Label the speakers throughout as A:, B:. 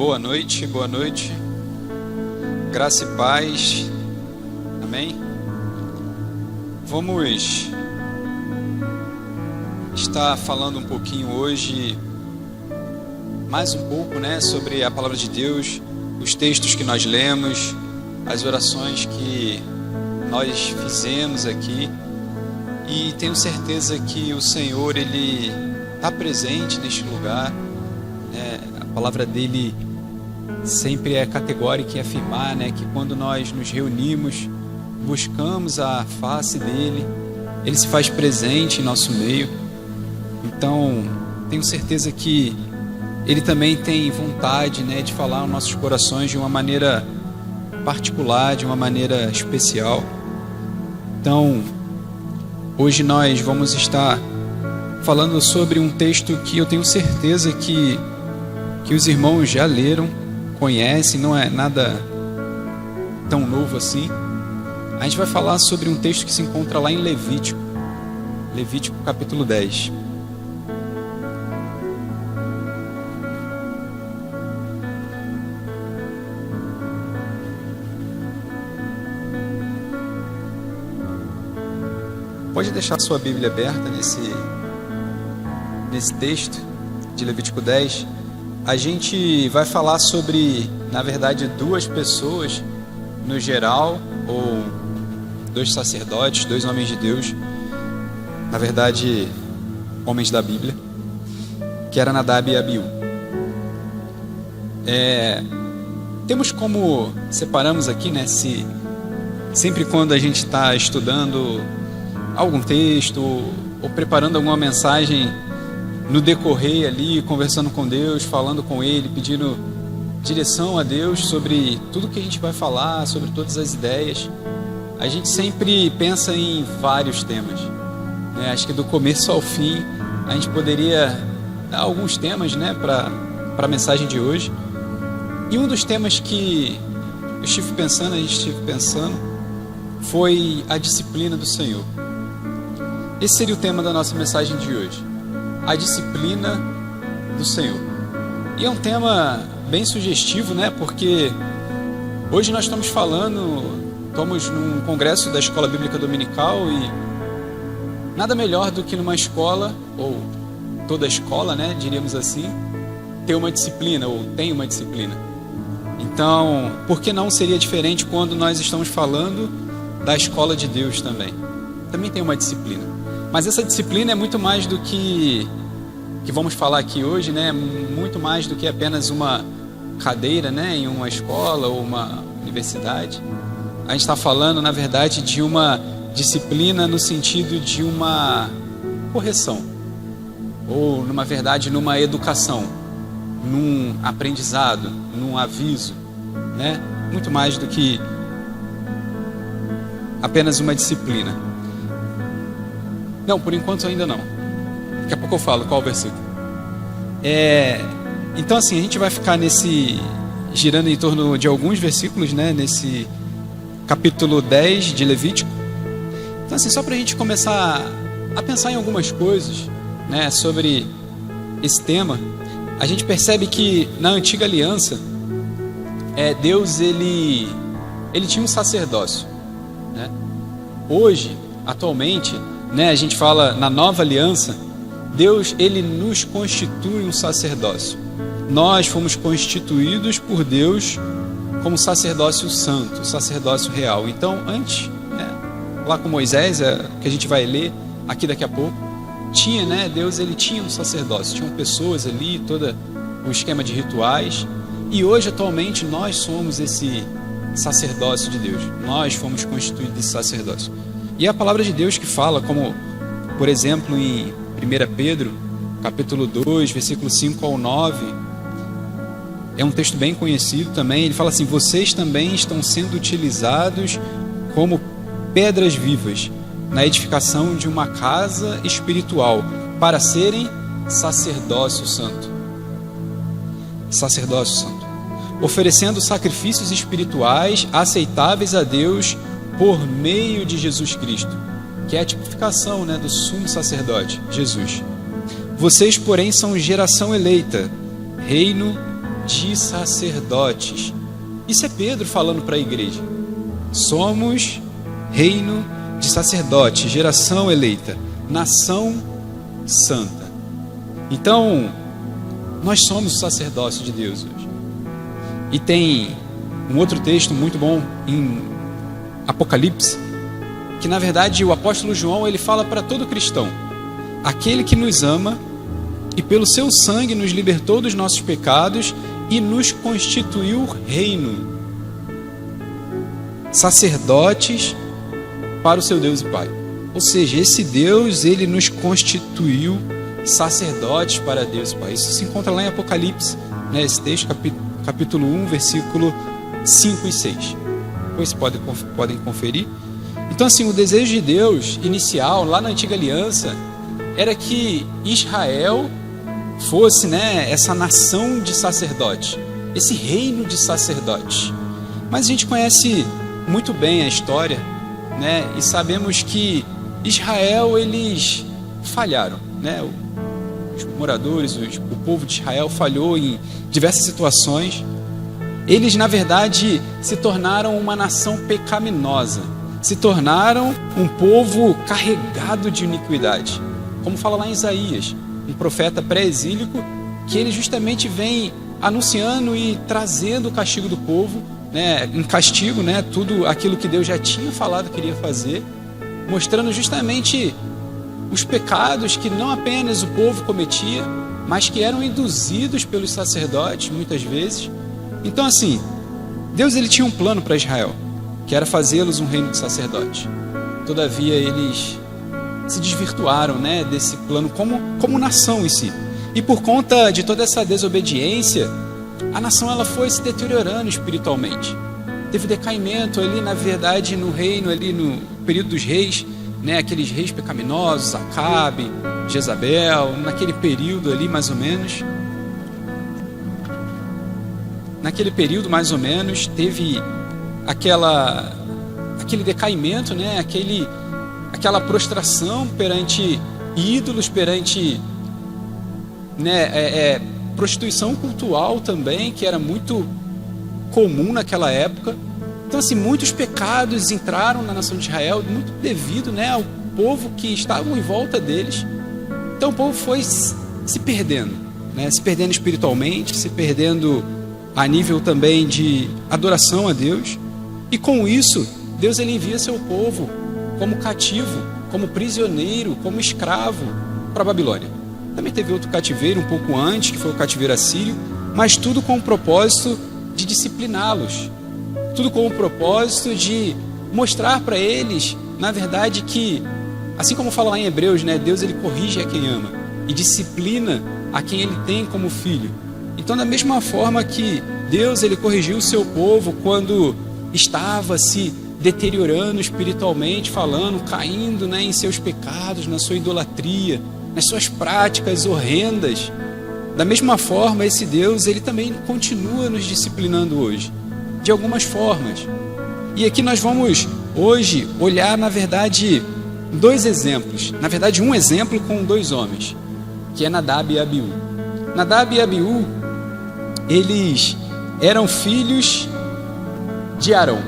A: Boa noite, boa noite. Graça e paz. Amém? Vamos estar falando um pouquinho hoje, mais um pouco, sobre a palavra de Deus, os textos que nós lemos, as orações que nós fizemos aqui. E tenho certeza que o Senhor, Ele está presente neste lugar. A palavra dele sempre é categórica em afirmar, que quando nós nos reunimos, buscamos a face dele, ele se faz presente em nosso meio. Então, tenho certeza que ele também tem vontade, de falar aos nossos corações de uma maneira particular, de uma maneira especial. Então, hoje nós vamos estar falando sobre um texto que eu tenho certeza que os irmãos já leram, conhecem, não é nada tão novo assim. A gente vai falar sobre um texto que se encontra lá em Levítico capítulo 10. Pode deixar sua Bíblia aberta nesse texto de Levítico 10. A gente vai falar sobre, na verdade, duas pessoas no geral, ou dois sacerdotes, dois homens de Deus, na verdade, homens da Bíblia, que era Nadab e Abiú. Temos como separamos aqui, sempre quando a gente está estudando algum texto ou preparando alguma mensagem, no decorrer ali, conversando com Deus, falando com Ele, pedindo direção a Deus sobre tudo que a gente vai falar, sobre todas as ideias, a gente sempre pensa em vários temas. Acho que do começo ao fim a gente poderia dar alguns temas para a mensagem de hoje. E um dos temas que a gente estive pensando, foi a disciplina do Senhor. Esse seria o tema da nossa mensagem de hoje. A disciplina do Senhor. E é um tema bem sugestivo, porque hoje nós estamos num congresso da Escola Bíblica Dominical, e nada melhor do que numa escola, ou toda escola, diríamos assim, ter uma disciplina, ou tem uma disciplina. Então, por que não seria diferente quando nós estamos falando da escola de Deus também? Também tem uma disciplina. Mas essa disciplina é muito mais do que vamos falar aqui hoje, muito mais do que apenas uma cadeira, em uma escola ou uma universidade. A gente está falando, na verdade, de uma disciplina no sentido de uma correção, ou, numa verdade, numa educação, num aprendizado, num aviso, muito mais do que apenas uma disciplina. Não, por enquanto ainda não. Daqui a pouco eu falo qual o versículo. Então, assim, a gente vai ficar girando em torno de alguns versículos, nesse capítulo 10 de Levítico. Então, assim, só para a gente começar a pensar em algumas coisas, sobre esse tema, a gente percebe que na antiga aliança, Deus, ele tinha um sacerdócio. Hoje, atualmente, a gente fala na nova aliança, Deus, ele nos constitui um sacerdócio. Nós fomos constituídos por Deus como sacerdócio santo, sacerdócio real. Então, antes, lá com Moisés, que a gente vai ler aqui daqui a pouco, Deus, ele tinha um sacerdócio, tinham pessoas ali, todo o esquema de rituais. E hoje, atualmente, nós somos esse sacerdócio de Deus. Nós fomos constituídos desse sacerdócio. E é a palavra de Deus que fala, como, por exemplo, em 1 Pedro, capítulo 2, versículo 5 ao 9, é um texto bem conhecido também. Ele fala assim: vocês também estão sendo utilizados como pedras vivas na edificação de uma casa espiritual, para serem sacerdócio santo. Sacerdócio santo. Oferecendo sacrifícios espirituais aceitáveis a Deus por meio de Jesus Cristo, que é a tipificação do sumo sacerdote, Jesus. Vocês, porém, são geração eleita, reino de sacerdotes. Isso é Pedro falando para a igreja. Somos reino de sacerdotes, geração eleita, nação santa. Então, nós somos o sacerdócio de Deus hoje. E tem um outro texto muito bom em Apocalipse, que na verdade o apóstolo João ele fala para todo cristão: aquele que nos ama e pelo seu sangue nos libertou dos nossos pecados e nos constituiu reino, sacerdotes para o seu Deus e Pai. Ou seja, esse Deus, ele nos constituiu sacerdotes para Deus e Pai. Isso se encontra lá em Apocalipse, né? Esse texto, capítulo 1, versículo 5 e 6. Depois podem conferir. Então, assim, o desejo de Deus inicial, lá na antiga aliança, era que Israel fosse, né, essa nação de sacerdotes, esse reino de sacerdotes. Mas a gente conhece muito bem a história, né, e sabemos que Israel, eles falharam, né? Os moradores, o povo de Israel falhou em diversas situações. Eles, na verdade, se tornaram uma nação pecaminosa, se tornaram um povo carregado de iniquidade. Como fala lá em Isaías, um profeta pré-exílico, que ele justamente vem anunciando e trazendo o castigo do povo, né, em castigo, né, tudo aquilo que Deus já tinha falado que iria fazer, mostrando justamente os pecados que não apenas o povo cometia, mas que eram induzidos pelos sacerdotes, muitas vezes. Então, assim, Deus ele tinha um plano para Israel, que era fazê-los um reino de sacerdotes. Todavia, eles se desvirtuaram, né, desse plano como nação em si. E por conta de toda essa desobediência, a nação ela foi se deteriorando espiritualmente. Teve decaimento ali, na verdade, no reino, ali no período dos reis, né, aqueles reis pecaminosos, Acabe, Jezabel, naquele período ali mais ou menos. Naquele período mais ou menos teve aquele decaimento, né, aquela prostração perante ídolos, perante, né, prostituição cultural também, que era muito comum naquela época. Então, assim, muitos pecados entraram na nação de Israel, muito devido, né, ao povo que estava em volta deles. Então o povo foi se perdendo, né, se perdendo espiritualmente, se perdendo a nível também de adoração a Deus. E com isso, Deus ele envia seu povo como cativo, como prisioneiro, como escravo para a Babilônia. Também teve outro cativeiro um pouco antes, que foi o cativeiro assírio, mas tudo com o propósito de discipliná-los, tudo com o propósito de mostrar para eles, na verdade, que, assim como fala lá em Hebreus, né, Deus ele corrige a quem ama e disciplina a quem ele tem como filho. Então, da mesma forma que Deus ele corrigiu o seu povo quando estava se deteriorando espiritualmente, falando, caindo, né, em seus pecados, na sua idolatria, nas suas práticas horrendas, da mesma forma esse Deus ele também continua nos disciplinando hoje, de algumas formas. E aqui nós vamos hoje olhar, na verdade, dois exemplos, na verdade um exemplo com dois homens, que é Nadab e Abiú. Nadab e Abiú, eles eram filhos de Arão,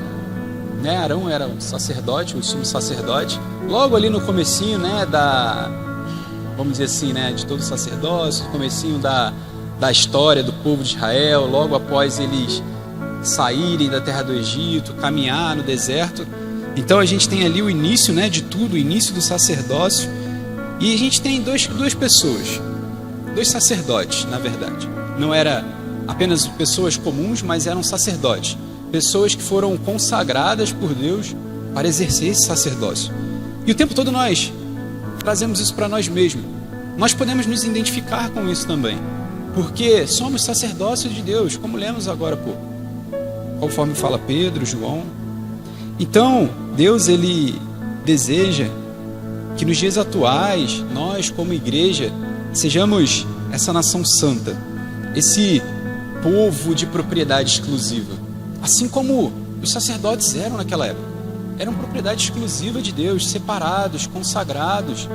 A: né? Arão era o sacerdote, o sumo sacerdote, logo ali no comecinho, né, vamos dizer assim, né, de todo o sacerdócio, no comecinho da história do povo de Israel, logo após eles saírem da terra do Egito, caminhar no deserto. Então a gente tem ali o início, né, de tudo, o início do sacerdócio. E a gente tem duas pessoas, dois sacerdotes, na verdade. Não era apenas pessoas comuns, mas eram sacerdotes, pessoas que foram consagradas por Deus para exercer esse sacerdócio. E o tempo todo nós trazemos isso para nós mesmos. Nós podemos nos identificar com isso também, porque somos sacerdócio de Deus, como lemos agora há pouco, conforme fala Pedro, João. Então Deus ele deseja que nos dias atuais nós, como igreja, sejamos essa nação santa, esse povo de propriedade exclusiva, assim como os sacerdotes eram naquela época. Eram propriedade exclusiva de Deus, separados, consagrados,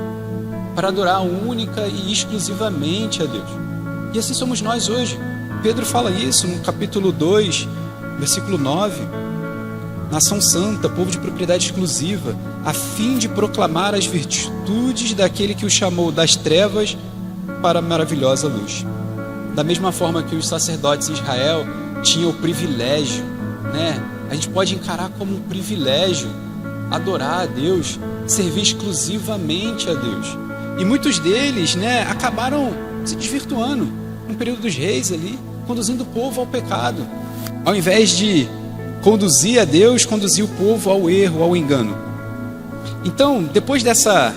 A: para adorar única e exclusivamente a Deus. E assim somos nós hoje. Pedro fala isso no capítulo 2, versículo 9. Nação santa, povo de propriedade exclusiva, a fim de proclamar as virtudes daquele que o chamou das trevas para a maravilhosa luz. Da mesma forma que os sacerdotes em Israel tinham o privilégio, né? A gente pode encarar como um privilégio adorar a Deus, servir exclusivamente a Deus. E muitos deles, né, acabaram se desvirtuando no período dos reis ali, conduzindo o povo ao pecado. Ao invés de conduzir a Deus, conduzir o povo ao erro, ao engano. Então, depois dessa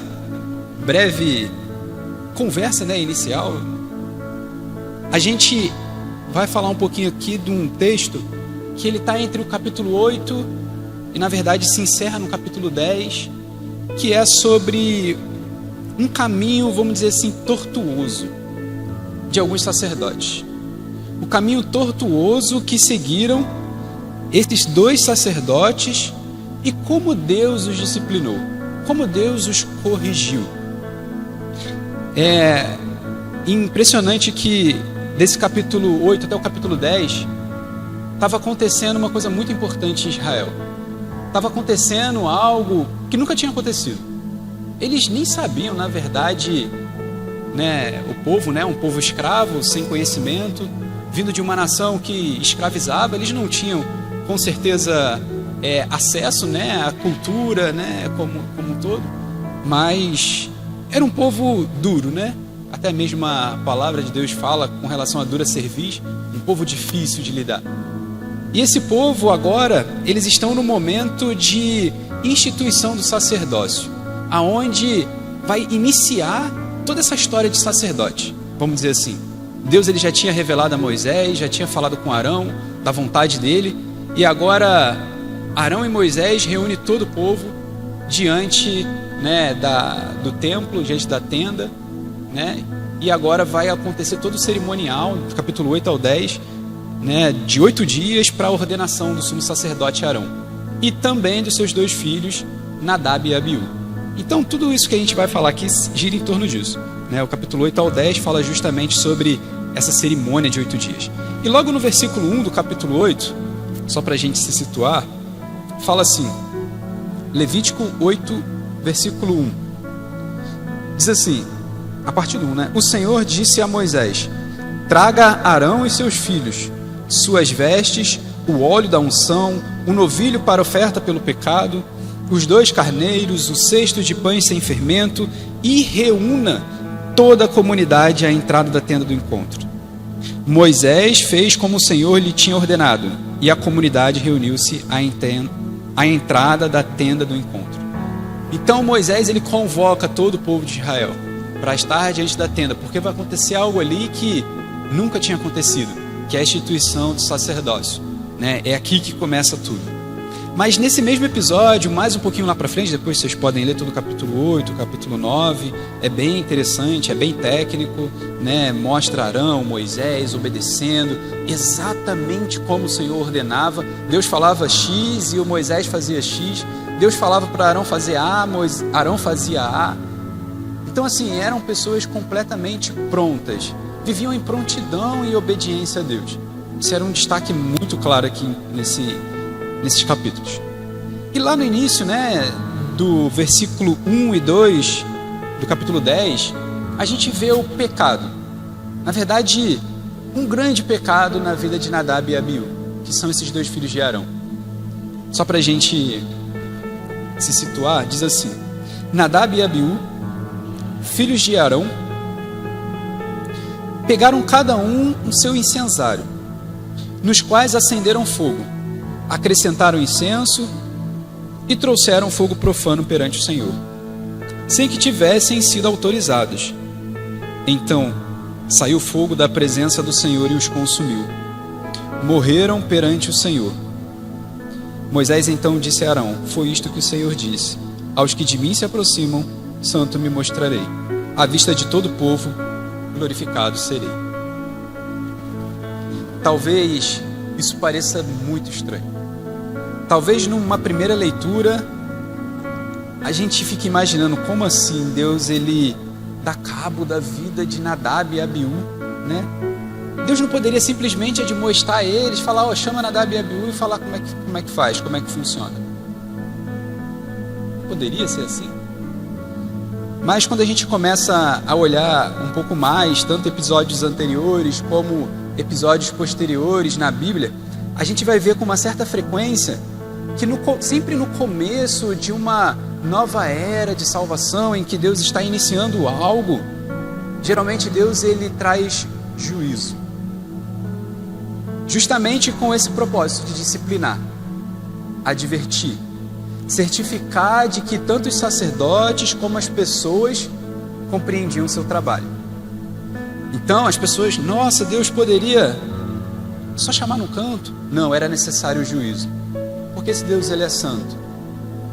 A: breve conversa, né, inicial, a gente vai falar um pouquinho aqui de um texto que ele está entre o capítulo 8 e, na verdade, se encerra no capítulo 10, que é sobre um caminho, vamos dizer assim, tortuoso de alguns sacerdotes. O caminho tortuoso que seguiram esses dois sacerdotes e como Deus os disciplinou, como Deus os corrigiu. É impressionante que desse capítulo 8 até o capítulo 10 estava acontecendo uma coisa muito importante em Israel. Estava acontecendo algo que nunca tinha acontecido. Eles nem sabiam, na verdade, né, o povo, né, um povo escravo, sem conhecimento, vindo de uma nação que escravizava, eles não tinham, com certeza, acesso, né, à cultura, né, como um todo, mas era um povo duro, né? Até mesmo a palavra de Deus fala com relação à dura cerviz, um povo difícil de lidar. E esse povo agora, eles estão no momento de instituição do sacerdócio, aonde vai iniciar toda essa história de sacerdote, vamos dizer assim. Deus ele já tinha revelado a Moisés, já tinha falado com Arão da vontade dele, e agora Arão e Moisés reúnem todo o povo diante, né, do templo, diante da tenda, né? E agora vai acontecer todo o cerimonial, do capítulo 8 ao 10, né, de 8 dias para a ordenação do sumo sacerdote Arão e também dos seus dois filhos, Nadab e Abiú. Então tudo isso que a gente vai falar aqui gira em torno disso, né? O capítulo 8 ao 10 fala justamente sobre essa cerimônia de 8 dias. E logo no versículo 1 do capítulo 8, só para a gente se situar, fala assim, Levítico 8, versículo 1, diz assim, a partir do 1, né? O Senhor disse a Moisés, traga Arão e seus filhos, suas vestes, o óleo da unção, um novilho para oferta pelo pecado, os 2 carneiros, o cesto de pães sem fermento, e reúna toda a comunidade à entrada da tenda do encontro. Moisés fez como o Senhor lhe tinha ordenado, e a comunidade reuniu-se à entrada da tenda do encontro. Então Moisés ele convoca todo o povo de Israel para estar diante da tenda, porque vai acontecer algo ali que nunca tinha acontecido, que é a instituição do sacerdócio, né? É aqui que começa tudo. Mas nesse mesmo episódio, mais um pouquinho lá para frente, depois vocês podem ler todo o capítulo 8, o capítulo 9, é bem interessante, é bem técnico, né? Mostra Arão, Moisés obedecendo exatamente como o Senhor ordenava. Deus falava X e o Moisés fazia X. Deus falava para Arão fazer A, Arão fazia A. Então assim, eram pessoas completamente prontas, viviam em prontidão e obediência a Deus. Isso era um destaque muito claro aqui nesses capítulos. E lá no início, né, do versículo 1 e 2 do capítulo 10, a gente vê o pecado. Na verdade, um grande pecado na vida de Nadab e Abiú, que são esses 2 filhos de Arão. Só para a gente se situar, diz assim, Nadab e Abiú, filhos de Arão, pegaram cada um o seu incensário, nos quais acenderam fogo, acrescentaram incenso e trouxeram fogo profano perante o Senhor, sem que tivessem sido autorizados. Então saiu fogo da presença do Senhor e os consumiu. Morreram perante o Senhor. Moisés então disse a Arão, foi isto que o Senhor disse, aos que de mim se aproximam, santo me mostrarei, à vista de todo o povo, glorificado serei. Talvez isso pareça muito estranho. Talvez numa primeira leitura a gente fique imaginando como assim Deus ele dá cabo da vida de Nadab e Abiú, né? Deus não poderia simplesmente admoestar eles, falar, chama Nadab e Abiú e falar como é que faz, como é que funciona. Poderia ser assim. Mas quando a gente começa a olhar um pouco mais, tanto episódios anteriores como episódios posteriores na Bíblia, a gente vai ver com uma certa frequência que sempre no começo de uma nova era de salvação, em que Deus está iniciando algo, geralmente Deus ele traz juízo. Justamente com esse propósito de disciplinar, advertir, certificar de que tanto os sacerdotes como as pessoas compreendiam o seu trabalho. Então as pessoas, nossa, Deus poderia só chamar no canto? Não, era necessário o juízo. Porque esse Deus ele é santo.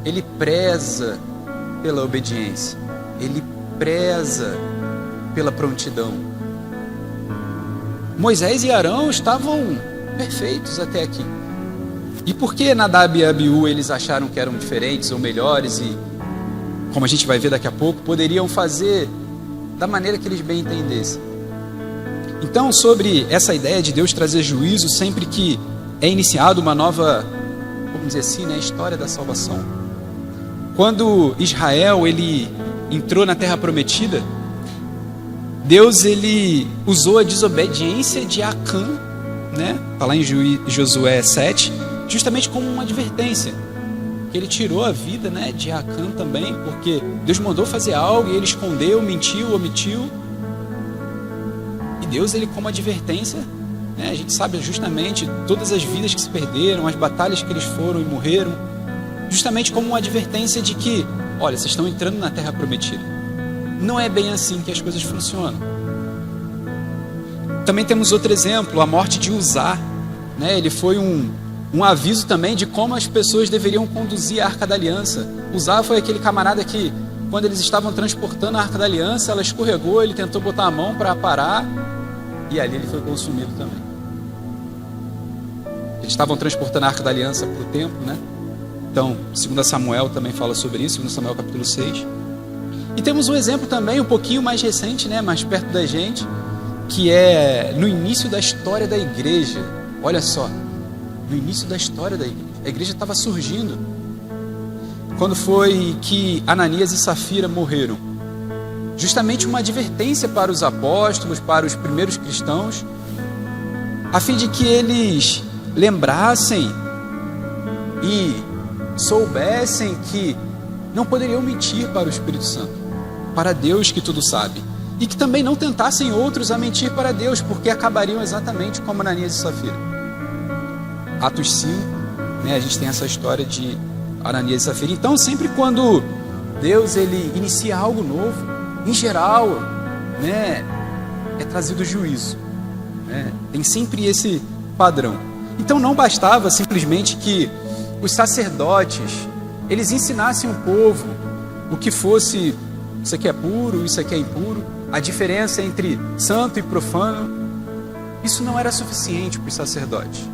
A: Ele preza pela obediência. Ele preza pela prontidão. Moisés e Arão estavam perfeitos até aqui. E por que Nadab e Abiú eles acharam que eram diferentes ou melhores e, como a gente vai ver daqui a pouco, poderiam fazer da maneira que eles bem entendessem? Então, sobre essa ideia de Deus trazer juízo sempre que é iniciado uma nova, vamos dizer assim, né, história da salvação. Quando Israel ele entrou na Terra Prometida, Deus ele usou a desobediência de Acã, né? Está lá em Josué 7, justamente como uma advertência. Ele tirou a vida, né, de Acã também, porque Deus mandou fazer algo e ele escondeu, mentiu, omitiu. E Deus, ele como advertência, né, a gente sabe justamente todas as vidas que se perderam, as batalhas que eles foram e morreram, justamente como uma advertência de que, olha, vocês estão entrando na Terra Prometida. Não é bem assim que as coisas funcionam. Também temos outro exemplo, a morte de Uzá, né? Ele foi um aviso também de como as pessoas deveriam conduzir a Arca da Aliança. Uzá foi aquele camarada que, quando eles estavam transportando a Arca da Aliança, ela escorregou, ele tentou botar a mão para parar, e ali ele foi consumido também. Eles estavam transportando a Arca da Aliança para o templo, né? Então, 2 Samuel também fala sobre isso, 2 Samuel capítulo 6. E temos um exemplo também um pouquinho mais recente, né, mais perto da gente, que é no início da história da igreja. Olha só, no início da história da igreja. A igreja estava surgindo. Quando foi que Ananias e Safira morreram? Justamente uma advertência para os apóstolos, para os primeiros cristãos, a fim de que eles lembrassem e soubessem que não poderiam mentir para o Espírito Santo, para Deus que tudo sabe, e que também não tentassem outros a mentir para Deus, porque acabariam exatamente como Ananias e Safira. Atos 5, né, a gente tem essa história de Ananias e Safira. Então, sempre quando Deus ele inicia algo novo, em geral, né, é trazido juízo, né? Tem sempre esse padrão. Então, não bastava simplesmente que os sacerdotes eles ensinassem o povo o que fosse, isso aqui é puro, isso aqui é impuro, a diferença entre santo e profano. Isso não era suficiente para os sacerdotes.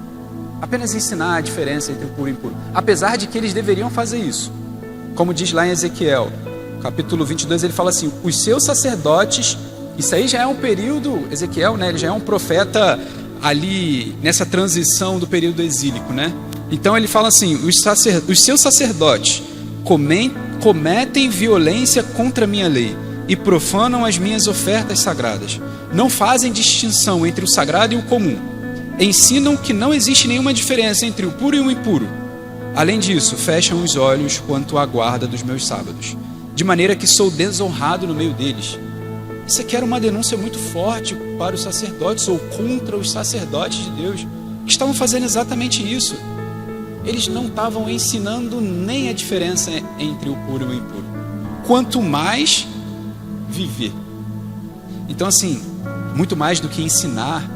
A: Apenas ensinar a diferença entre o puro e impuro. Apesar de que eles deveriam fazer isso. Como diz lá em Ezequiel, capítulo 22, ele fala assim, os seus sacerdotes, isso aí já é um período, Ezequiel, né, ele já é um profeta ali nessa transição do período exílico, né? Então ele fala assim, os seus sacerdotes cometem violência contra a minha lei e profanam as minhas ofertas sagradas. Não fazem distinção entre o sagrado e o comum. Ensinam que não existe nenhuma diferença entre o puro e o impuro. Além disso, fecham os olhos quanto à guarda dos meus sábados, de maneira que sou desonrado no meio deles. Isso aqui era uma denúncia muito forte para os sacerdotes, ou contra os sacerdotes de Deus, que estavam fazendo exatamente isso. Eles não estavam ensinando nem a diferença entre o puro e o impuro. Quanto mais viver. Então, assim, muito mais do que ensinar,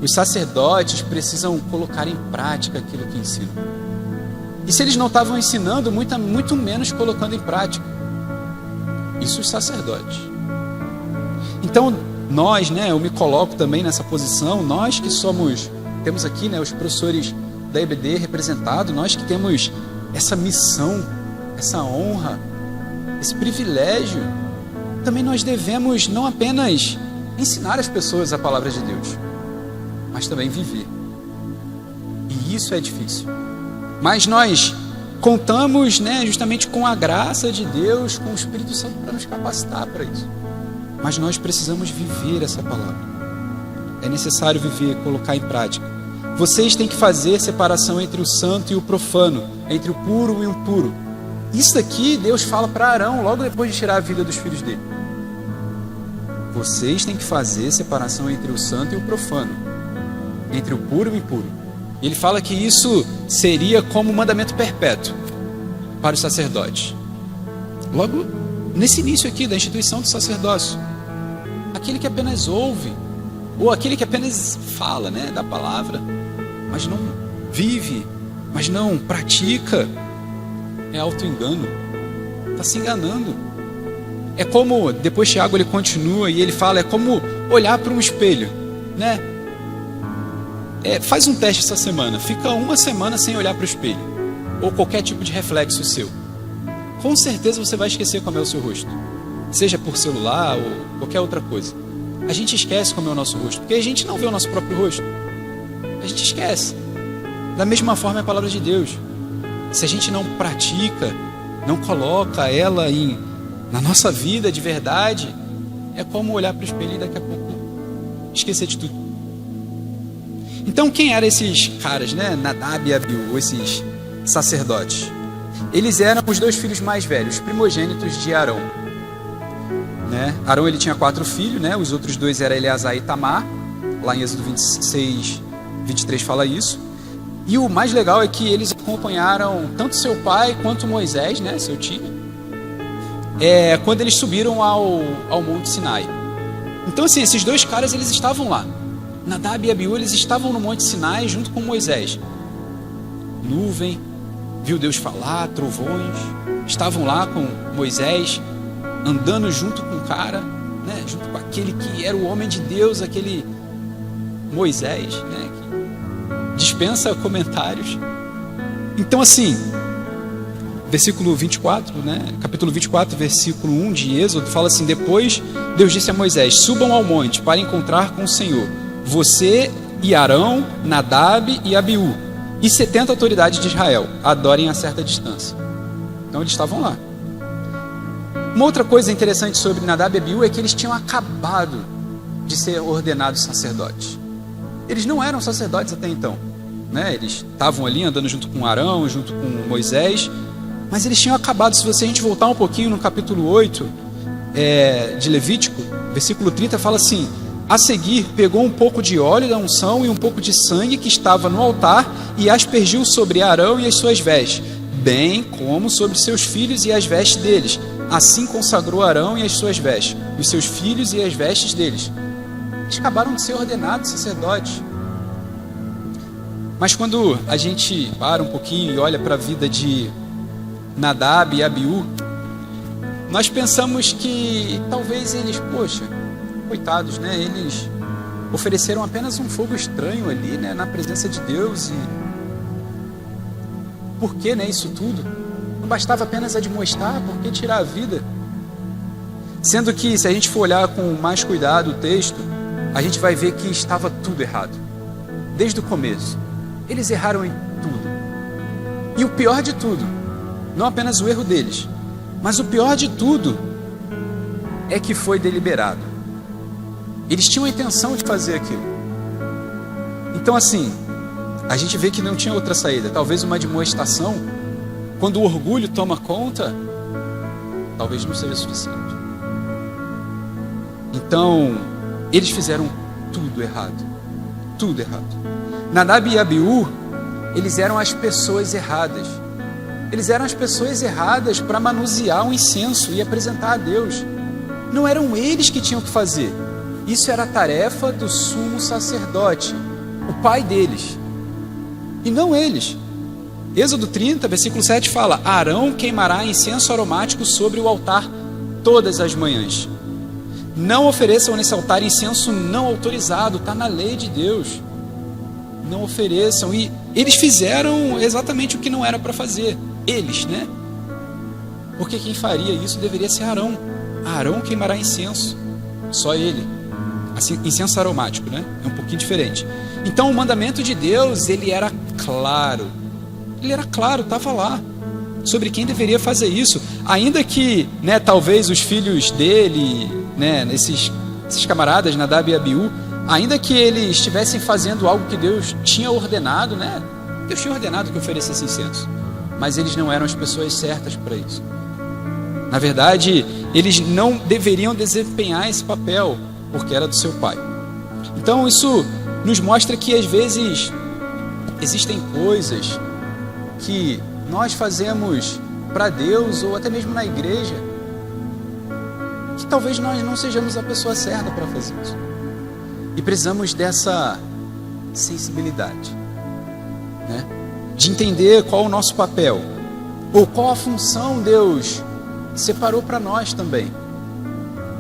A: os sacerdotes precisam colocar em prática aquilo que ensinam. E se eles não estavam ensinando, muito menos colocando em prática. Isso os sacerdotes. Então, nós, né, eu me coloco também nessa posição, nós que temos aqui, né, os professores da EBD representado, nós que temos essa missão, essa honra, esse privilégio, também nós devemos não apenas ensinar as pessoas a palavra de Deus, mas também viver. E isso é difícil. Mas nós contamos, né, justamente com a graça de Deus, com o Espírito Santo para nos capacitar para isso. Mas nós precisamos viver essa palavra. É necessário viver, colocar em prática. Vocês têm que fazer separação entre o santo e o profano, entre o puro e o impuro. Isso aqui Deus fala para Arão logo depois de tirar a vida dos filhos dele. Vocês têm que fazer separação entre o santo e o profano, entre o puro e o impuro. Ele fala que isso seria como um mandamento perpétuo para os sacerdotes. Logo nesse início aqui da instituição do sacerdócio, aquele que apenas ouve, ou aquele que apenas fala, né, da palavra, mas não vive, mas não pratica, é auto-engano, está se enganando. É como, depois Tiago ele continua e ele fala, é como olhar para um espelho, né? Faz um teste essa semana, fica uma semana sem olhar para o espelho, ou qualquer tipo de reflexo seu. Com certeza você vai esquecer como é o seu rosto, seja por celular ou qualquer outra coisa. A gente esquece como é o nosso rosto, porque a gente não vê o nosso próprio rosto. A gente esquece. Da mesma forma é a palavra de Deus. Se a gente não pratica, não coloca ela na nossa vida de verdade, é como olhar para o espelho e daqui a pouco esquecer de tudo. Então quem eram esses caras, né? Nadab e Abiú, esses sacerdotes? Eles eram os dois filhos mais velhos, primogênitos de Arão. Né? Arão ele tinha 4 filhos, né? Os outros 2 eram Eleazar e Itamar. Lá em Êxodo 26, 23 fala isso. E o mais legal é que eles acompanharam tanto seu pai quanto Moisés, né? Seu tio, quando eles subiram ao Monte Sinai. Então assim, esses 2 caras eles estavam lá. Nadab e Abiú, eles estavam no Monte Sinai junto com Moisés. Nuvem, viu Deus falar, trovões. Estavam lá com Moisés, andando junto com o cara, né? Junto com aquele que era o homem de Deus, aquele Moisés, né? Que dispensa comentários. Então assim, versículo 24, né? Capítulo 24, versículo 1 de Êxodo, fala assim: depois Deus disse a Moisés: subam ao monte para encontrar com o Senhor, você e Arão, Nadab e Abiú, e 70 autoridades de Israel, adorem a certa distância. Então eles estavam lá. Uma outra coisa interessante sobre Nadab e Abiú é que eles tinham acabado de ser ordenados sacerdotes. Eles não eram sacerdotes até então, né? Eles estavam ali andando junto com Arão, junto com Moisés, mas eles tinham acabado. Se a gente voltar um pouquinho no capítulo 8 de Levítico, versículo 30 fala assim: a seguir pegou um pouco de óleo da unção e um pouco de sangue que estava no altar e aspergiu sobre Arão e as suas vestes, bem como sobre seus filhos e as vestes deles. Assim consagrou Arão e as suas vestes, os seus filhos e as vestes deles. Eles acabaram de ser ordenados sacerdotes. Mas quando a gente para um pouquinho e olha para a vida de Nadab e Abiú, nós pensamos que talvez eles, poxa, coitados, né? Eles ofereceram apenas um fogo estranho ali, né? Na presença de Deus. E por que, né? Isso tudo? Não bastava apenas admoestar, por que tirar a vida? Sendo que, se a gente for olhar com mais cuidado o texto, a gente vai ver que estava tudo errado. Desde o começo. Eles erraram em tudo. E o pior de tudo, não apenas o erro deles, mas o pior de tudo é que foi deliberado. Eles tinham a intenção de fazer aquilo. Então assim, a gente vê que não tinha outra saída. Talvez uma admoestação, quando o orgulho toma conta, talvez não seja suficiente. Então, eles fizeram tudo errado. Tudo errado. Nadab e Abiú, eles eram as pessoas erradas. Eles eram as pessoas erradas para manusear o incenso e apresentar a Deus. Não eram eles que tinham que fazer. Isso era a tarefa do sumo sacerdote, o pai deles, e não eles. Êxodo 30, versículo 7 fala: Arão queimará incenso aromático sobre o altar todas as manhãs. Não ofereçam nesse altar incenso não autorizado, está na lei de Deus. Não ofereçam. E eles fizeram exatamente o que não era para fazer. Eles, né? Porque quem faria isso deveria ser Arão. Arão queimará incenso. Só ele. Assim, incenso aromático, né? É um pouquinho diferente. Então o mandamento de Deus, ele era claro, estava lá, sobre quem deveria fazer isso, ainda que, né, talvez os filhos dele, né, esses camaradas, Nadab e Abiú, ainda que eles estivessem fazendo algo que Deus tinha ordenado, né, Deus tinha ordenado que oferecesse incenso, mas eles não eram as pessoas certas para isso. Na verdade, eles não deveriam desempenhar esse papel, porque era do seu pai. Então isso nos mostra que às vezes existem coisas que nós fazemos para Deus, ou até mesmo na igreja, que talvez nós não sejamos a pessoa certa para fazer isso. E precisamos dessa sensibilidade, né? De entender qual o nosso papel, ou qual a função Deus separou para nós também,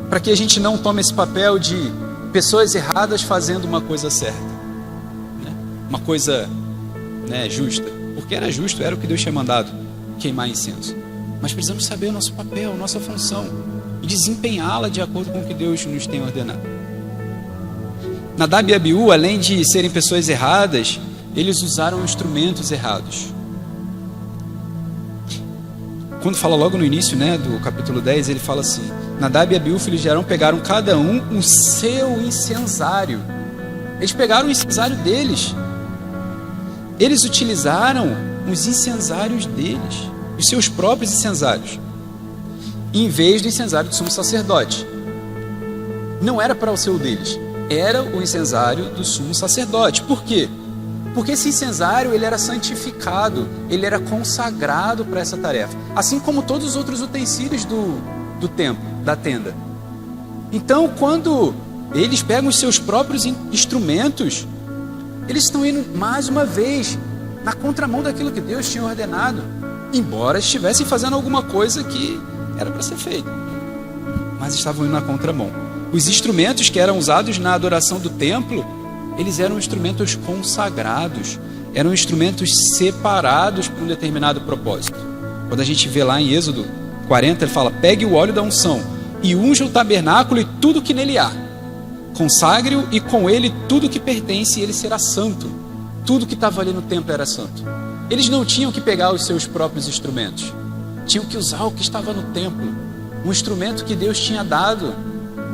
A: para que a gente não tome esse papel de pessoas erradas fazendo uma coisa certa, né? Uma coisa, né, justa, porque era justo, era o que Deus tinha mandado, queimar incenso. Mas precisamos saber o nosso papel, nossa função, e desempenhá-la de acordo com o que Deus nos tem ordenado. Nadab e Abiú, além de serem pessoas erradas, eles usaram instrumentos errados. Quando fala logo no início, né, do capítulo 10, ele fala assim: Nadab e Abiú, filhos de Arão, pegaram cada um o seu incensário. Eles pegaram o incensário deles. Eles utilizaram os incensários deles, os seus próprios incensários, em vez do incensário do sumo sacerdote. Não era para o seu deles, era o incensário do sumo sacerdote. Por quê? Porque esse incensário, ele era santificado, ele era consagrado para essa tarefa, assim como todos os outros utensílios do templo, da tenda. Então, quando eles pegam os seus próprios instrumentos, eles estão indo mais uma vez na contramão daquilo que Deus tinha ordenado, embora estivessem fazendo alguma coisa que era para ser feita, mas estavam indo na contramão. Os instrumentos que eram usados na adoração do templo, eles eram instrumentos consagrados, eram instrumentos separados para um determinado propósito. Quando a gente vê lá em Êxodo 40, ele fala: pegue o óleo da unção e unja o tabernáculo e tudo que nele há, consagre-o e com ele tudo que pertence, e ele será santo. Tudo que estava ali no templo era santo. Eles não tinham que pegar os seus próprios instrumentos, tinham que usar o que estava no templo, um instrumento que Deus tinha dado,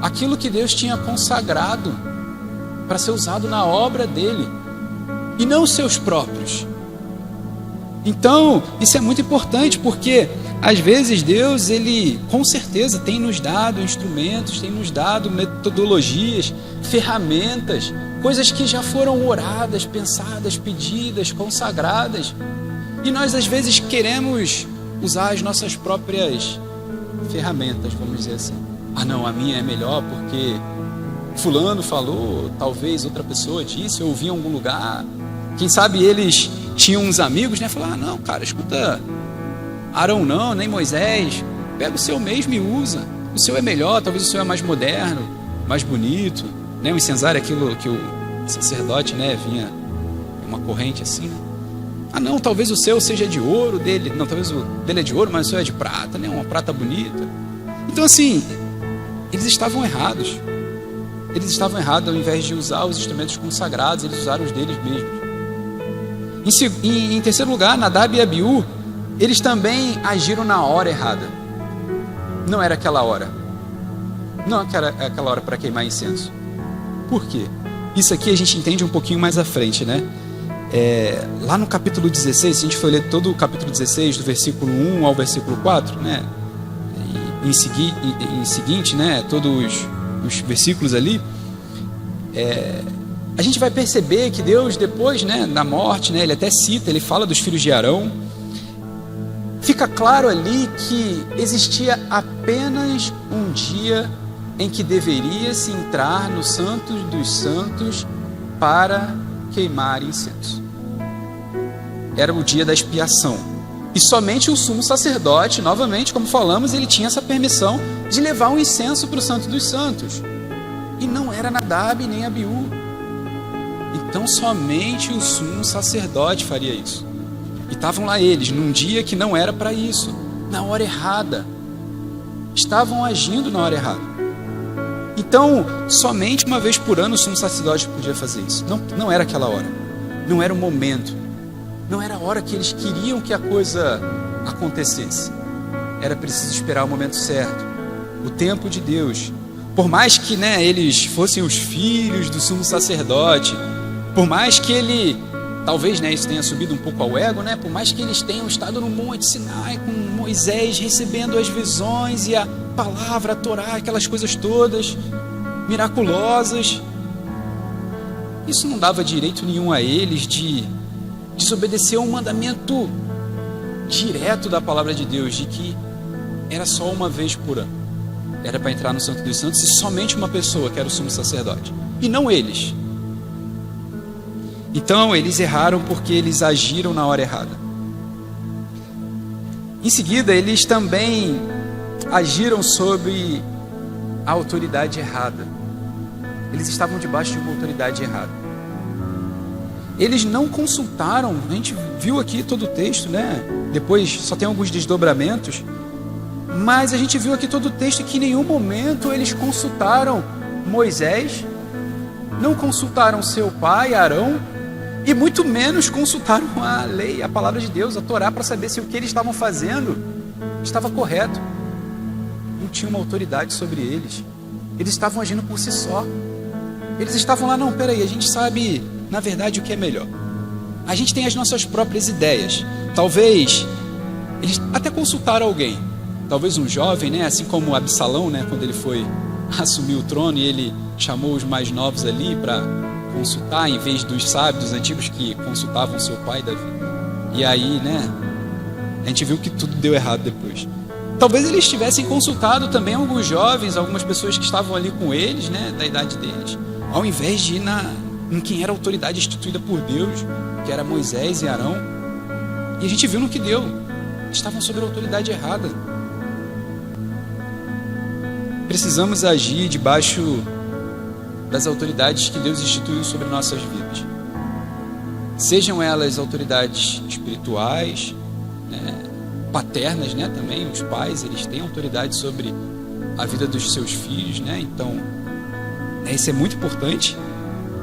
A: aquilo que Deus tinha consagrado para ser usado na obra dele, e não os seus próprios. Então, isso é muito importante, porque às vezes Deus, ele com certeza tem nos dado instrumentos, tem nos dado metodologias, ferramentas, coisas que já foram oradas, pensadas, pedidas, consagradas, e nós às vezes queremos usar as nossas próprias ferramentas, vamos dizer assim. Ah não, a minha é melhor porque fulano falou, talvez outra pessoa disse, eu ouvi em algum lugar. Quem sabe eles tinham uns amigos, né? Falaram: ah, não, cara, escuta, Arão não, nem Moisés, pega o seu mesmo e usa. O seu é melhor, talvez o seu é mais moderno, mais bonito, né? O incensário é aquilo que o sacerdote, né, vinha uma corrente assim, né? Ah não, talvez o seu seja de ouro, dele, não, talvez o dele é de ouro, mas o seu é de prata, né? Uma prata bonita. Então assim, eles estavam errados. Eles estavam errados, ao invés de usar os instrumentos consagrados, eles usaram os deles mesmos. Em terceiro lugar, Nadab e Abiú, eles também agiram na hora errada. Não era aquela hora. Não era aquela hora para queimar incenso. Por quê? Isso aqui a gente entende um pouquinho mais à frente, né? Lá no capítulo 16, se a gente for ler todo o capítulo 16, do versículo 1 ao versículo 4, né? Em seguinte, né? Todos os versículos ali, a gente vai perceber que Deus, depois, né, da morte, né, ele até cita, ele fala dos filhos de Arão. Fica claro ali que existia apenas um dia em que deveria se entrar no Santo dos Santos para queimar incenso. Era o dia da expiação. E somente o sumo sacerdote, novamente, como falamos, ele tinha essa permissão de levar um incenso para o Santo dos Santos. E não era Nadab nem Abiú. Então somente o sumo sacerdote faria isso. E estavam lá eles, num dia que não era para isso, na hora errada. Estavam agindo na hora errada. Então, somente uma vez por ano o sumo sacerdote podia fazer isso. Não era aquela hora, não era o momento, não era a hora que eles queriam que a coisa acontecesse. Era preciso esperar o momento certo, o tempo de Deus. Por mais que, eles fossem os filhos do sumo sacerdote, por mais que ele, talvez, isso tenha subido um pouco ao ego, por mais que eles tenham estado no Monte Sinai com Moisés recebendo as visões e a palavra, a Torá, aquelas coisas todas miraculosas, isso não dava direito nenhum a eles de desobedecer a um mandamento direto da palavra de Deus, de que era só uma vez por ano. Era para entrar no Santo dos Santos e somente uma pessoa, que era o sumo sacerdote, e não eles. Então eles erraram porque eles agiram na hora errada. Em seguida, eles também agiram sob a autoridade errada. Eles estavam debaixo de uma autoridade errada. Eles não consultaram, a gente viu aqui todo o texto, depois só tem alguns desdobramentos, mas a gente viu aqui todo o texto que em nenhum momento eles consultaram Moisés, não consultaram seu pai, Arão, e muito menos consultaram a lei, a palavra de Deus, a Torá, para saber se o que eles estavam fazendo estava correto. Não tinha uma autoridade sobre eles. Eles estavam agindo por si só. Eles estavam lá, não, peraí, a gente sabe, na verdade, o que é melhor. A gente tem as nossas próprias ideias. Talvez eles até consultaram alguém. Talvez um jovem, assim como Absalão, quando ele foi assumir o trono e ele chamou os mais novos ali para consultar, em vez dos sábios, dos antigos que consultavam seu pai Davi. E aí, a gente viu que tudo deu errado depois. Talvez eles tivessem consultado também alguns jovens, algumas pessoas que estavam ali com eles, da idade deles, ao invés de ir em quem era a autoridade instituída por Deus, que era Moisés e Arão. E a gente viu no que deu. Estavam sob a autoridade errada. Precisamos agir debaixo das autoridades que Deus instituiu sobre nossas vidas. Sejam elas autoridades espirituais, paternas, também, os pais, eles têm autoridade sobre a vida dos seus filhos, então, isso é muito importante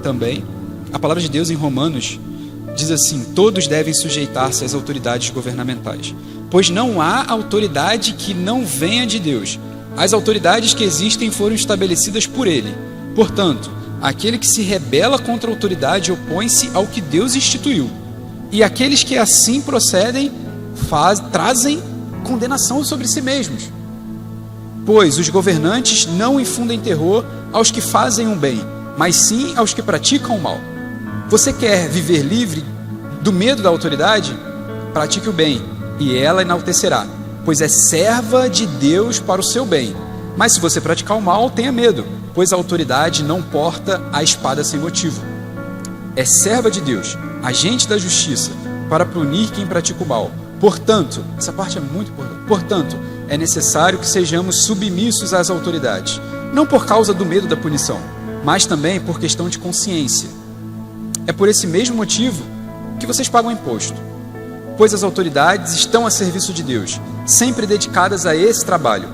A: também. A palavra de Deus em Romanos diz assim: todos devem sujeitar-se às autoridades governamentais, pois não há autoridade que não venha de Deus. As autoridades que existem foram estabelecidas por Ele. Portanto, aquele que se rebela contra a autoridade opõe-se ao que Deus instituiu. E aqueles que assim procedem trazem condenação sobre si mesmos. Pois os governantes não infundem terror aos que fazem o bem, mas sim aos que praticam o mal. Você quer viver livre do medo da autoridade? Pratique o bem, e ela enaltecerá, pois é serva de Deus para o seu bem. Mas se você praticar o mal, tenha medo, pois a autoridade não porta a espada sem motivo. É serva de Deus, agente da justiça, para punir quem pratica o mal. Portanto, essa parte é muito importante. Portanto, é necessário que sejamos submissos às autoridades, não por causa do medo da punição, mas também por questão de consciência. É por esse mesmo motivo que vocês pagam imposto, pois as autoridades estão a serviço de Deus, sempre dedicadas a esse trabalho.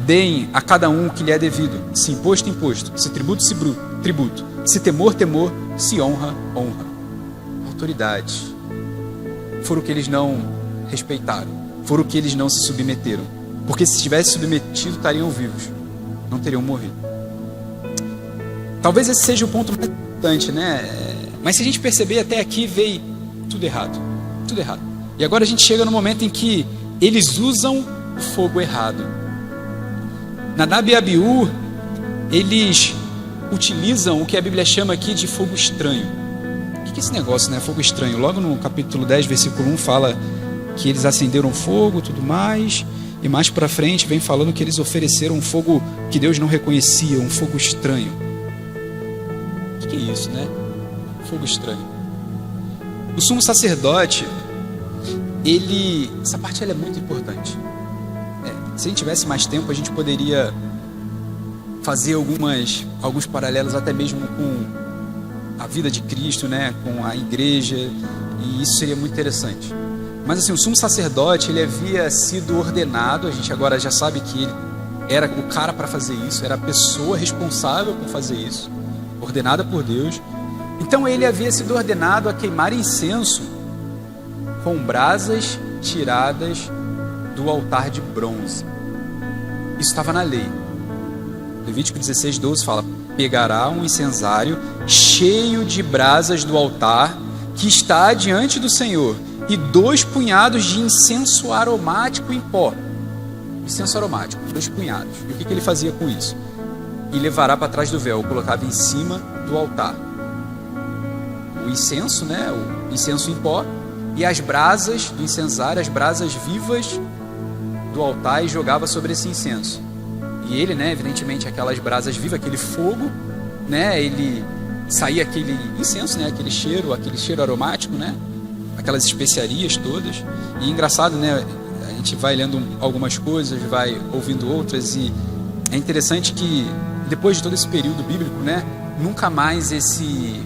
A: Deem a cada um o que lhe é devido, se imposto, imposto, se tributo, tributo, se temor, temor, se honra, honra. Autoridades. Foram o que eles não respeitaram, foram o que eles não se submeteram, porque se tivessem submetido, estariam vivos, não teriam morrido. Talvez esse seja o ponto mais importante, mas se a gente perceber até aqui, veio tudo errado, tudo errado. E agora a gente chega no momento em que eles usam o fogo errado. Nadab e Abiú, eles utilizam o que a Bíblia chama aqui de fogo estranho. O que é esse negócio, fogo estranho? Logo no capítulo 10, versículo 1, fala que eles acenderam fogo e tudo mais, e mais para frente vem falando que eles ofereceram um fogo que Deus não reconhecia, um fogo estranho. O que é isso, Fogo estranho. O sumo sacerdote, essa parte é muito importante. Se a gente tivesse mais tempo, a gente poderia fazer alguns paralelos até mesmo com a vida de Cristo, com a igreja, e isso seria muito interessante. Mas assim, o sumo sacerdote, ele havia sido ordenado, a gente agora já sabe que ele era o cara para fazer isso, era a pessoa responsável por fazer isso, ordenada por Deus. Então ele havia sido ordenado a queimar incenso com brasas tiradas do altar de bronze. Isso estava na lei. Levítico 16:12 fala: pegará um incensário cheio de brasas do altar que está diante do Senhor, e 2 punhados de incenso aromático em pó. Incenso aromático, 2 punhados. E o que ele fazia com isso? E levará para trás do véu, o colocava em cima do altar. O incenso, né? O incenso em pó, e as brasas do incensário, as brasas vivas do altar, e jogava sobre esse incenso. E ele, né, evidentemente, aquelas brasas vivas, aquele fogo, né, ele saía aquele incenso, né, aquele cheiro aromático, né, aquelas especiarias todas. E engraçado, né, a gente vai lendo algumas coisas, vai ouvindo outras, e é interessante que depois de todo esse período bíblico, né, nunca mais esse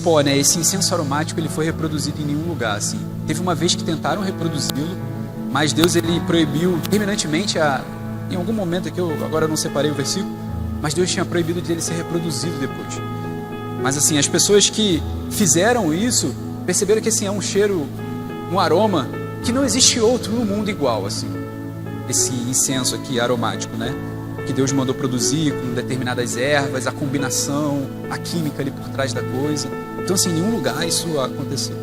A: pó, né, esse incenso aromático, ele foi reproduzido em nenhum lugar, assim. Teve uma vez que tentaram reproduzi-lo, mas Deus, ele proibiu terminantemente em algum momento aqui, eu agora não separei o versículo, mas Deus tinha proibido de ele ser reproduzido depois. Mas assim, as pessoas que fizeram isso perceberam que assim, é um cheiro, um aroma que não existe outro no mundo igual, assim, esse incenso aqui aromático, né, que Deus mandou produzir com determinadas ervas, a combinação, a química ali por trás da coisa. Então assim, em nenhum lugar isso aconteceu,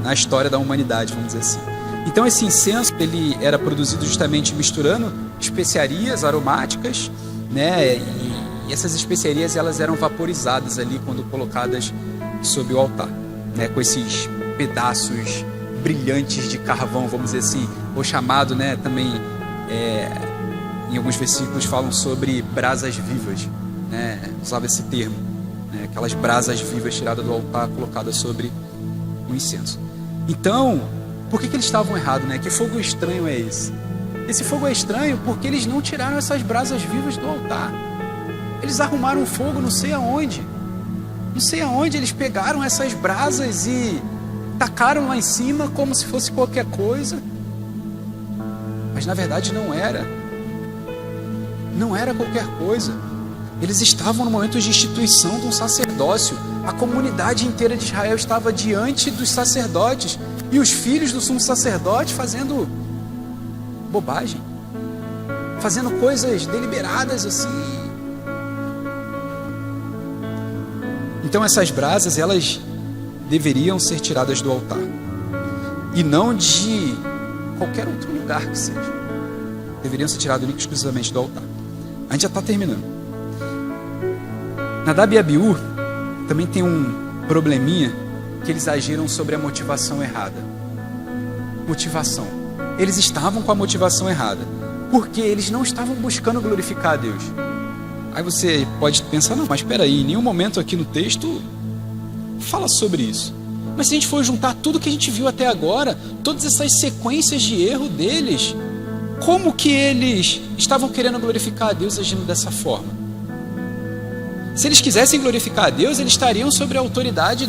A: na história da humanidade, vamos dizer assim. Então esse incenso, ele era produzido justamente misturando especiarias aromáticas, né? E essas especiarias, elas eram vaporizadas ali quando colocadas sobre o altar, né? Com esses pedaços brilhantes de carvão, vamos dizer assim, ou chamado, né, também em alguns versículos falam sobre brasas vivas, né? Usava esse termo, né? Aquelas brasas vivas tiradas do altar, colocadas sobre o incenso. Então, por que eles estavam errados, né? Que fogo estranho é esse? Esse fogo é estranho porque eles não tiraram essas brasas vivas do altar. Eles arrumaram um fogo não sei aonde. Não sei aonde eles pegaram essas brasas e tacaram lá em cima como se fosse qualquer coisa. Mas na verdade não era. Não era qualquer coisa. Eles estavam no momento de instituição de um sacerdócio. A comunidade inteira de Israel estava diante dos sacerdotes. E os filhos do sumo sacerdote fazendo bobagem, fazendo coisas deliberadas assim. Então essas brasas, elas deveriam ser tiradas do altar, e não de qualquer outro lugar que seja. Deveriam ser tiradas única e exclusivamente do altar. A gente já está terminando. Nadab e Abiú também tem um probleminha, que eles agiram sobre a motivação errada. Motivação. Eles estavam com a motivação errada, porque eles não estavam buscando glorificar a Deus. Aí você pode pensar, não, mas espera aí, em nenhum momento aqui no texto fala sobre isso. Mas se a gente for juntar tudo que a gente viu até agora, todas essas sequências de erro deles, como que eles estavam querendo glorificar a Deus agindo dessa forma? Se eles quisessem glorificar a Deus, eles estariam sobre a autoridade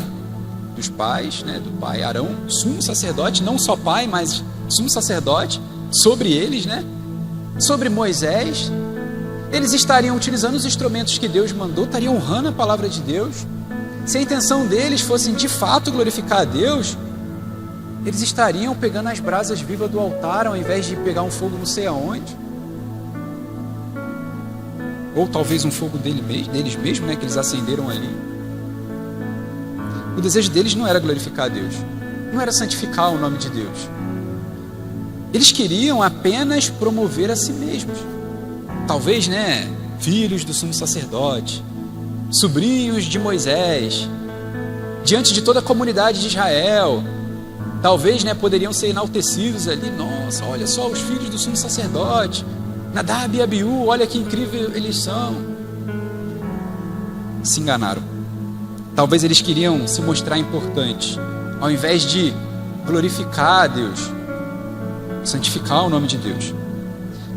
A: dos pais, né, do pai Arão, sumo sacerdote, não só pai, mas sumo sacerdote, sobre eles, né, sobre Moisés. Eles estariam utilizando os instrumentos que Deus mandou, estariam honrando a palavra de Deus. Se a intenção deles fosse de fato glorificar a Deus, eles estariam pegando as brasas vivas do altar, ao invés de pegar um fogo não sei aonde, ou talvez um fogo deles mesmos, né, que eles acenderam ali. O desejo deles não era glorificar a Deus, não era santificar o nome de Deus. Eles queriam apenas promover a si mesmos. Talvez, né, filhos do sumo sacerdote, sobrinhos de Moisés, diante de toda a comunidade de Israel. Talvez, né, poderiam ser enaltecidos ali. Nossa, olha só os filhos do sumo sacerdote, Nadab e Abiú, olha que incrível eles são. Se enganaram. Talvez eles queriam se mostrar importantes, ao invés de glorificar a Deus, santificar o nome de Deus.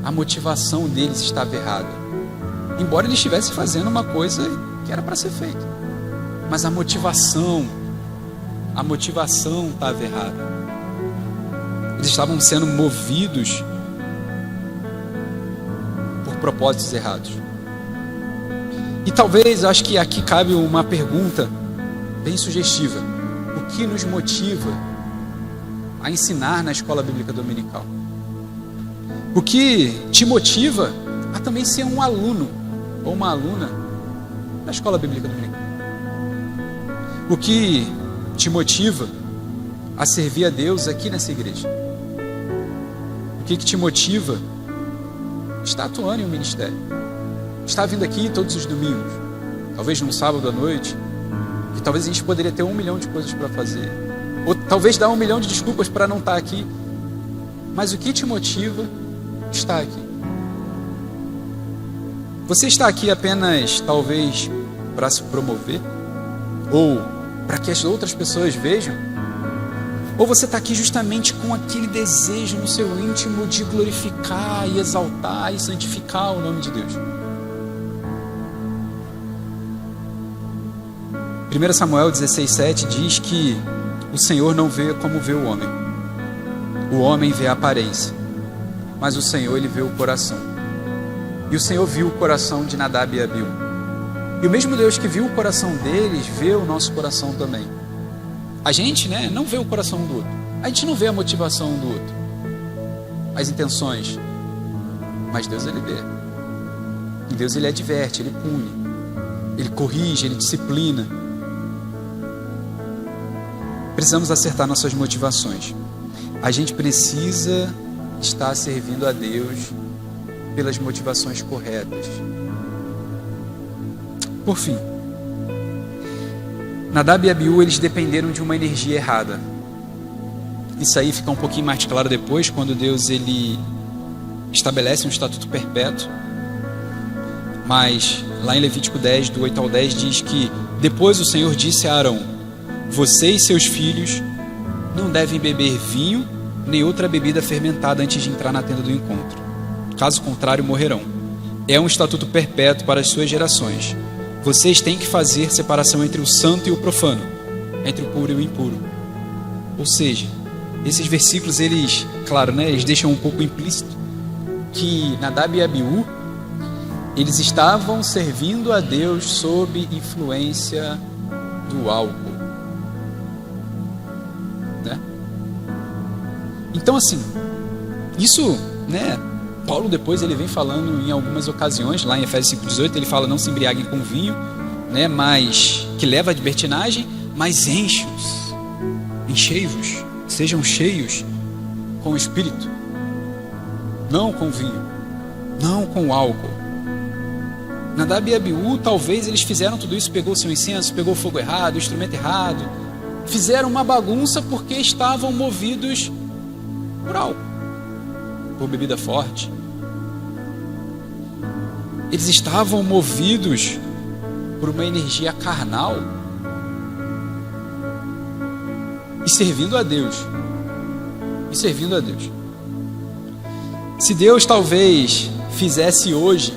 A: A motivação deles estava errada. Embora eles estivessem fazendo uma coisa que era para ser feita, mas a motivação estava errada. Eles estavam sendo movidos propósitos errados. E talvez, acho que aqui cabe uma pergunta bem sugestiva: o que nos motiva a ensinar na escola bíblica dominical? O que te motiva a também ser um aluno ou uma aluna da escola bíblica dominical? O que te motiva a servir a Deus aqui nessa igreja? O que te motiva a estar atuando em um ministério? Estar vindo aqui todos os domingos, talvez num sábado à noite, que talvez a gente poderia ter 1 milhão de coisas para fazer, ou talvez dar 1 milhão de desculpas para não estar aqui, mas o que te motiva a estar aqui? Você está aqui apenas, talvez, para se promover? Ou para que as outras pessoas vejam? Ou você está aqui justamente com aquele desejo no seu íntimo de glorificar e exaltar e santificar o nome de Deus? 1 Samuel 16,7 diz que o Senhor não vê como vê o homem. O homem vê a aparência, mas o Senhor, Ele vê o coração. E o Senhor viu o coração de Nadab e Abiú. E o mesmo Deus que viu o coração deles, vê o nosso coração também. A gente, não vê o coração um do outro. A gente não vê a motivação um do outro, as intenções. Mas Deus, Ele vê. E Deus, Ele adverte, Ele pune, Ele corrige, Ele disciplina. Precisamos acertar nossas motivações. A gente precisa estar servindo a Deus pelas motivações corretas. Por fim, Nadab e Abiú, eles dependeram de uma energia errada. Isso aí fica um pouquinho mais claro depois, quando Deus, Ele estabelece um estatuto perpétuo. Mas lá em Levítico 10, do 8 ao 10, diz que depois o Senhor disse a Arão: você e seus filhos não devem beber vinho nem outra bebida fermentada antes de entrar na tenda do encontro. Caso contrário, morrerão. É um estatuto perpétuo para as suas gerações. Vocês têm que fazer separação entre o santo e o profano, entre o puro e o impuro. Ou seja, esses versículos, eles, claro, eles deixam um pouco implícito que Nadab e Abiú, eles estavam servindo a Deus sob influência do álcool. Então, assim, isso, Paulo depois ele vem falando em algumas ocasiões, lá em Efésios 5,18, ele fala: não se embriaguem com vinho, mas que leva a libertinagem, mas enchei-vos, sejam cheios com o Espírito, não com vinho, não com álcool. Nadab e Abiú, talvez eles fizeram tudo isso, pegou o seu incenso, pegou o fogo errado, o instrumento errado, fizeram uma bagunça porque estavam movidos por álcool, por bebida forte. Eles estavam movidos por uma energia carnal e servindo a Deus. Se Deus talvez fizesse hoje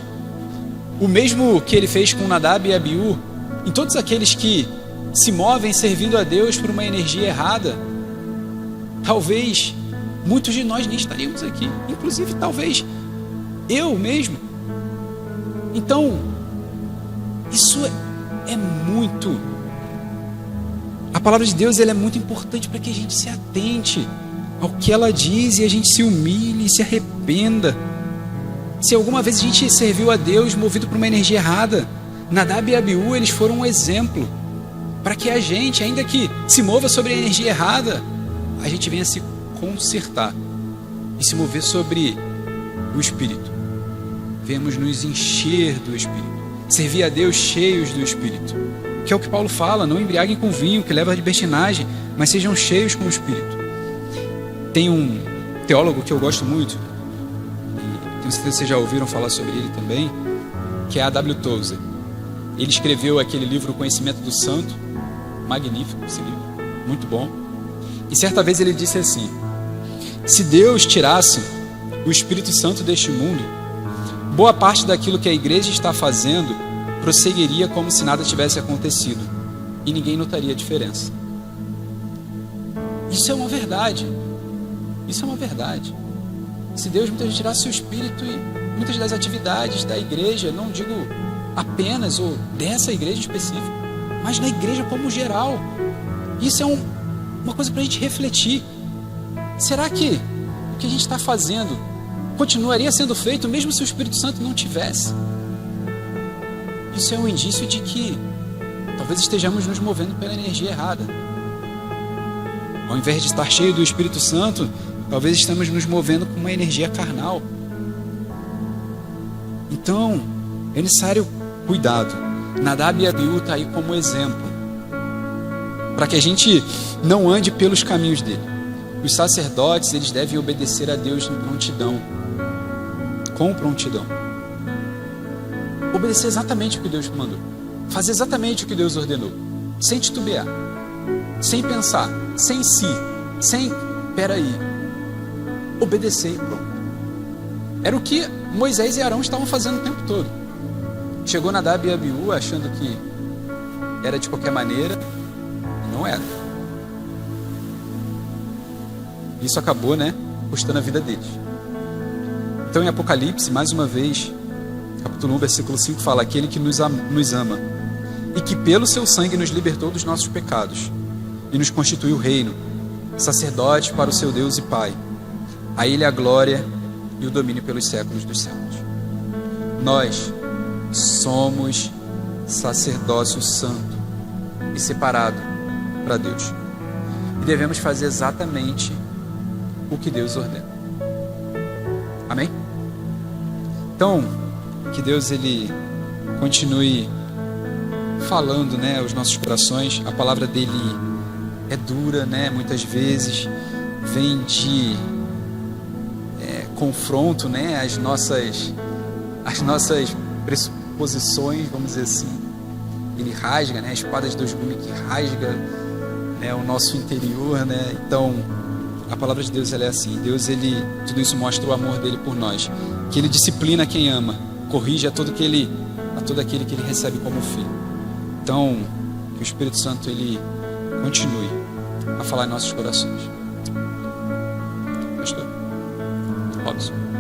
A: o mesmo que Ele fez com Nadab e Abiú, em todos aqueles que se movem servindo a Deus por uma energia errada, talvez muitos de nós nem estaríamos aqui, inclusive talvez eu mesmo. Então, isso é muito... A palavra de Deus, ela é muito importante para que a gente se atente ao que ela diz e a gente se humilhe e se arrependa. Se alguma vez a gente serviu a Deus movido por uma energia errada, Nadab e Abiú, eles foram um exemplo para que a gente, ainda que se mova sobre a energia errada, a gente venha se consertar e se mover sobre o Espírito. Venhamos nos encher do Espírito, servir a Deus cheios do Espírito, que é o que Paulo fala: não embriaguem com vinho, que leva à libertinagem, mas sejam cheios com o Espírito. Tem um teólogo que eu gosto muito, tenho certeza que vocês já ouviram falar sobre ele também, que é A.W. Tozer. Ele escreveu aquele livro, O Conhecimento do Santo, magnífico esse livro, muito bom. E certa vez ele disse assim: se Deus tirasse o Espírito Santo deste mundo, boa parte daquilo que a igreja está fazendo prosseguiria como se nada tivesse acontecido e ninguém notaria a diferença. Isso é uma verdade. Se Deus muitas vezes tirasse o Espírito e muitas das atividades da igreja, não digo apenas ou dessa igreja específica, mas na igreja como geral. Isso é uma coisa para a gente refletir. Será que o que a gente está fazendo continuaria sendo feito mesmo se o Espírito Santo não tivesse? Isso é um indício de que talvez estejamos nos movendo pela energia errada. Ao invés de estar cheio do Espírito Santo, talvez estamos nos movendo com uma energia carnal. Então, é necessário cuidado. Nadab e Abiú está aí como exemplo, para que a gente não ande pelos caminhos dele. Os sacerdotes, eles devem obedecer a Deus em prontidão, com prontidão. Obedecer exatamente o que Deus mandou, fazer exatamente o que Deus ordenou, sem titubear, sem pensar, sem peraí, obedecer e pronto. Era o que Moisés e Arão estavam fazendo o tempo todo. Chegou Nadab e Abiú achando que era de qualquer maneira, não era. Isso acabou, custando a vida deles. Então, em Apocalipse, mais uma vez, capítulo 1, versículo 5, fala: aquele que nos ama e que pelo seu sangue nos libertou dos nossos pecados e nos constituiu reino, sacerdote para o seu Deus e Pai. A ele a glória e o domínio pelos séculos dos séculos. Nós somos sacerdócio santo e separado para Deus. E devemos fazer exatamente o que Deus ordena. Amém? Então, que Deus ele continue falando, aos nossos corações. A palavra dele é dura, muitas vezes vem de confronto, às nossas pressuposições, vamos dizer assim. Ele rasga, a espada de dois gumes que rasga, o nosso interior, Então, a palavra de Deus ela é assim. Deus, tudo isso mostra o amor dele por nós, que ele disciplina quem ama, corrige a todo aquele que ele recebe como filho. Então, que o Espírito Santo ele continue a falar em nossos corações. Pastor Robson.